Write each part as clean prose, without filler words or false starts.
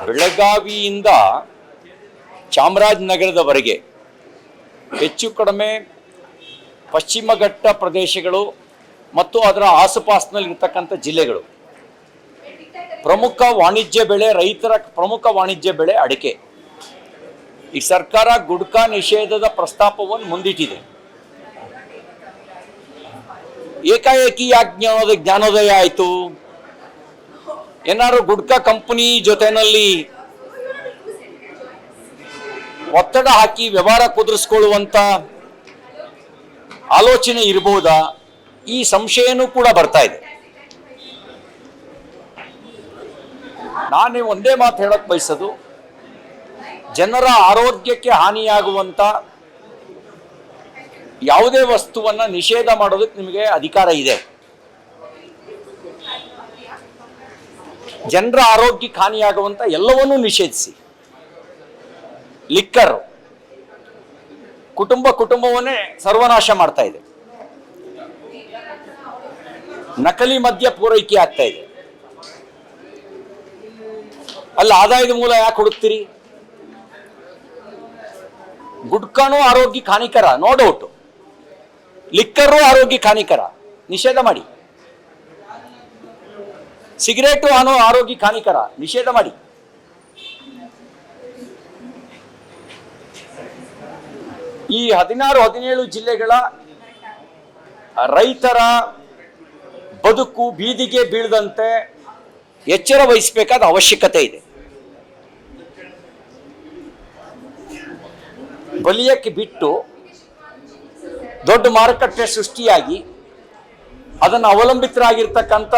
ಬೆಳಗಾವಿಯಿಂದ ಚಾಮರಾಜನಗರದವರೆಗೆ ಹೆಚ್ಚು ಕಡಿಮೆ ಪಶ್ಚಿಮ ಘಟ್ಟ ಪ್ರದೇಶಗಳು ಮತ್ತು ಅದರ ಆಸುಪಾಸಿನಲ್ಲಿರ್ತಕ್ಕಂಥ ಜಿಲ್ಲೆಗಳು ಪ್ರಮುಖ ವಾಣಿಜ್ಯ ಬೆಳೆ, ರೈತರ ಪ್ರಮುಖ ವಾಣಿಜ್ಯ ಬೆಳೆ ಅಡಿಕೆ. ಈ ಸರ್ಕಾರ ಗುಡ್ಕಾ ನಿಷೇಧದ ಪ್ರಸ್ತಾಪವನ್ನು ಮುಂದಿಟ್ಟಿದೆ. ಏಕಾಏಕಿ ಯಾಕೆ ಜ್ಞಾನೋದಯ ಆಯಿತು? ಏನಾದ್ರು ಗುಡ್ಕಾ ಕಂಪನಿ ಜೊತೆನಲ್ಲಿ ಒತ್ತಡ ಹಾಕಿ ವ್ಯವಹಾರ ಕುದುರಿಸ್ಕೊಳ್ಳುವಂತ ಆಲೋಚನೆ ಇರಬಹುದಾ? ಈ ಸಂಶಯನೂ ಕೂಡ ಬರ್ತಾ ಇದೆ. ನಾನು ಒಂದೇ ಮಾತು ಹೇಳಕ್ ಬಯಸೋದು, ಜನರ ಆರೋಗ್ಯಕ್ಕೆ ಹಾನಿಯಾಗುವಂತ ಯಾವುದೇ ವಸ್ತುವನ್ನ ನಿಷೇಧ ಮಾಡೋದಕ್ಕೆ ನಿಮಗೆ ಅಧಿಕಾರ ಇದೆ. ಜನರ ಆರೋಗ್ಯಕ್ಕೆ ಹಾನಿಯಾಗುವಂತ ಎಲ್ಲವನ್ನೂ ನಿಷೇಧಿಸಿ. ಲಿಕ್ಕರ್ ಕುಟುಂಬವನ್ನೇ ಸರ್ವನಾಶ ಮಾಡ್ತಾ ಇದೆ. ನಕಲಿ ಮದ್ಯ ಪೂರೈಕೆ ಆಗ್ತಾ ಇದೆ. ಅಲ್ಲಿ ಆದಾಯದ ಮೂಲ ಯಾಕೆ ಹುಡುಕ್ತೀರಿ? ಗುಡ್ಕಾನು ಆರೋಗ್ಯಕ್ಕೆ ಹಾನಿಕರ, ನೋ ಡೌಟ್. ಲಿಕ್ಕರು ಆರೋಗ್ಯಕ್ಕೆ ಹಾನಿಕರ, ನಿಷೇಧ ಮಾಡಿ. ಸಿಗರೇಟು ಆರೋಗ್ಯಕ್ಕೆ ಹಾನಿಕರ, ನಿಷೇಧ ಮಾಡಿ. ಈ 16-17 ಜಿಲ್ಲೆಗಳ ರೈತರ ಬದುಕು ಬೀದಿಗೆ ಬೀಳದಂತೆ ಎಚ್ಚರ ವಹಿಸಬೇಕಾದ ಅವಶ್ಯಕತೆ ಇದೆ. ಬಲಿಯಕ್ಕೆ ಬಿಟ್ಟು ದೊಡ್ಡ ಮಾರುಕಟ್ಟೆ ಸೃಷ್ಟಿಯಾಗಿ ಅದನ್ನು ಅವಲಂಬಿತರಾಗಿರ್ತಕ್ಕಂಥ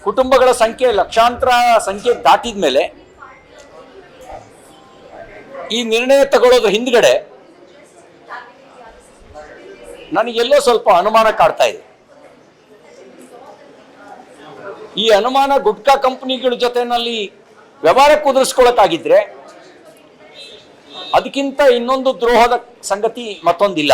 ಕುಟುಂಬಗಳ ಸಂಖ್ಯೆ ಲಕ್ಷಾಂತರ ಸಂಖ್ಯೆ ದಾಟಿದ ಮೇಲೆ ಈ ನಿರ್ಣಯ ತಗೊಳ್ಳೋದ್ರ ಹಿಂದ್ಗಡೆ ನನಗೆಲ್ಲೋ ಸ್ವಲ್ಪ ಅನುಮಾನ ಕಾಡ್ತಾ ಇದೆ. ಈ ಅನುಮಾನ ಗುಡ್ಕಾ ಕಂಪನಿಗಳ ಜೊತೆನಲ್ಲಿ ವ್ಯವಹಾರ ಕುದುರಿಸ್ಕೊಳ್ಳೋಕ್ಕಾಗಿದ್ರೆ ಅದಕ್ಕಿಂತ ಇನ್ನೊಂದು ದ್ರೋಹದ ಸಂಗತಿ ಮತ್ತೊಂದಿಲ್ಲ.